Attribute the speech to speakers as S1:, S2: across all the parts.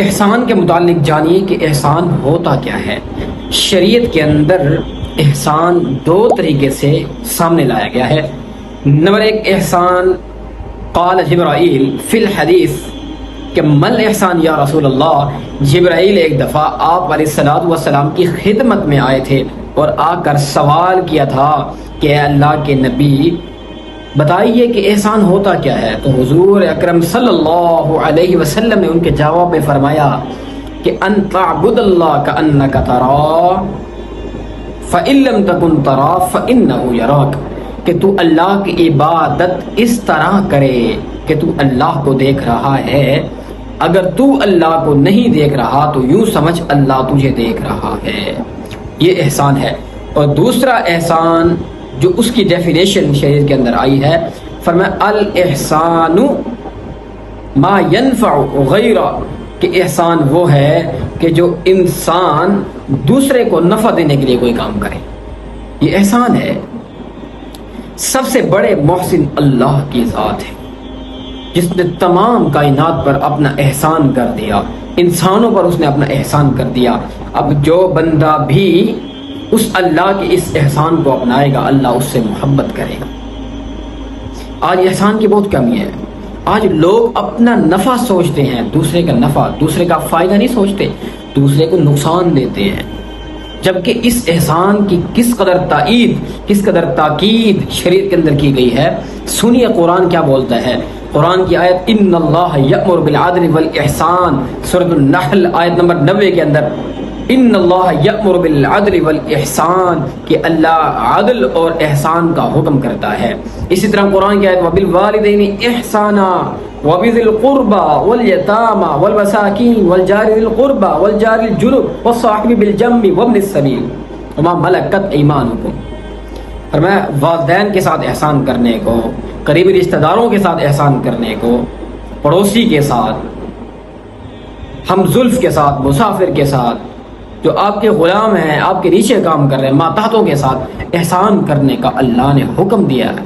S1: احسان کے متعلق جانیے کہ احسان ہوتا کیا ہے۔ شریعت کے اندر احسان دو طریقے سے سامنے لایا گیا ہے۔ نمبر ایک، احسان قال جبرائیل فی الحدیث کہ مل احسان یا رسول اللہ، جبرائیل ایک دفعہ آپ علیہ السلام کی خدمت میں آئے تھے اور آ کر سوال کیا تھا کہ اے اللہ کے نبی بتائیے کہ احسان ہوتا کیا ہے۔ تو حضور اکرم صلی اللہ علیہ وسلم نے ان کے جواب میں فرمایا کہ ان تعبد اللہ کأنک تراہ فإن لم تکن تراہ فإنہ یراک، کہ تو اللہ کی عبادت اس طرح کرے کہ تو اللہ کو دیکھ رہا ہے، اگر تو اللہ کو نہیں دیکھ رہا تو یوں سمجھ اللہ تجھے دیکھ رہا ہے۔ یہ احسان ہے۔ اور دوسرا احسان جو اس کی ڈیفینیشن شریعت کے اندر آئی ہے، فرمایا الاحسان ما ينفع غیرہ، کہ احسان وہ ہے کہ جو انسان دوسرے کو نفع دینے کے لیے کوئی کام کرے، یہ احسان ہے۔ سب سے بڑے محسن اللہ کی ذات ہے جس نے تمام کائنات پر اپنا احسان کر دیا، انسانوں پر اس نے اپنا احسان کر دیا۔ اب جو بندہ بھی اس اللہ کے اس احسان کو اپنائے گا، اللہ اس سے محبت کرے گا۔ آج احسان کی بہت کمی ہے۔ آج لوگ اپنا نفع سوچتے ہیں، دوسرے کا نفع، دوسرے کا فائدہ نہیں سوچتے، دوسرے کو نقصان دیتے ہیں، جبکہ اس احسان کی کس قدر تائید، کس قدر تاکید شریعت کے اندر کی گئی ہے۔ سنیے قرآن کیا بولتا ہے۔ قرآن کی آیت ان اللہ یأمر بالعدل والاحسان، سورۃ النحل آیت نمبر 90 کے اندر ان اللہ یأمر بالعدل والاحسان، کہ اللہ عدل اور احسان کا حکم کرتا ہے۔ اسی طرح قرآن کی آیت وبالوالدین احسانا وبذی القربى والیتامى والمساکین والجار ذی القربى والجار الجنب والصاحب بالجنب وابن السبیل وما ملکت ایمانکم۔ فرمایا والدین کے ساتھ احسان کرنے کو، قریبی رشتہ داروں کے ساتھ احسان کرنے کو، پڑوسی کے ساتھ، ہم زلف کے ساتھ، مسافر کے ساتھ، جو آپ کے غلام ہیں، آپ کے نیچے کام کر رہے ہیں، ماتحتوں کے ساتھ احسان کرنے کا اللہ نے حکم دیا ہے۔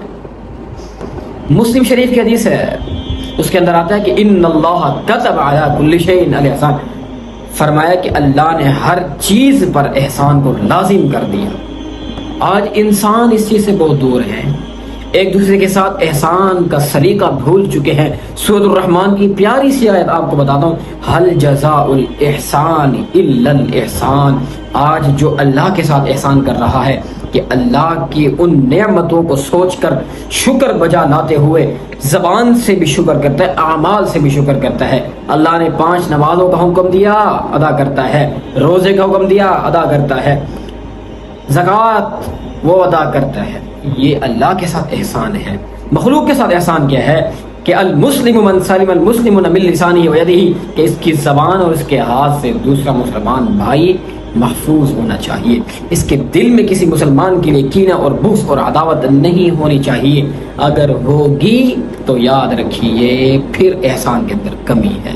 S1: مسلم شریف کی حدیث ہے، اس کے اندر آتا ہے کہ ان اللہ کتب علی کل شیء الاحسان، فرمایا کہ اللہ نے ہر چیز پر احسان کو لازم کر دیا۔ آج انسان اس چیز سے بہت دور ہے، ایک دوسرے کے ساتھ احسان کا سلیقہ بھول چکے ہیں۔ سورۃ الرحمن کی پیاری سی آیت آپ کو بتاتا ہوں، هل جزاء الاحسان الا الاحسان۔ آج جو اللہ کے ساتھ احسان کر رہا ہے کہ اللہ کی ان نعمتوں کو سوچ کر شکر بجا لاتے ہوئے زبان سے بھی شکر کرتا ہے، اعمال سے بھی شکر کرتا ہے۔ اللہ نے 5 نمازوں کا حکم دیا، ادا کرتا ہے، روزے کا حکم دیا، ادا کرتا ہے، زکوٰۃ وہ ادا کرتا ہے۔ یہ اللہ کے ساتھ احسان ہے۔ مخلوق کے ساتھ احسان کیا ہے کہ المسلم من سلم المسلمون من لسانہ ویدہ، کہ اس کی زبان اور اس کے ہاتھ سے دوسرا مسلمان بھائی محفوظ ہونا چاہیے، اس کے دل میں کسی مسلمان کے لیے کینہ اور بغض اور عداوت نہیں ہونی چاہیے۔ اگر ہوگی تو یاد رکھیے پھر احسان کے اندر کمی ہے۔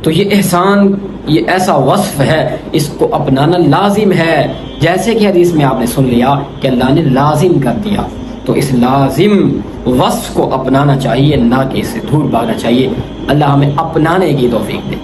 S1: تو یہ احسان یہ ایسا وصف ہے، اس کو اپنانا لازم ہے، جیسے کہ حدیث میں آپ نے سن لیا کہ اللہ نے لازم کر دیا، تو اس لازم وصف کو اپنانا چاہیے، نہ کہ اس سے دور بھاگنا چاہیے۔ اللہ ہمیں اپنانے کی توفیق دے۔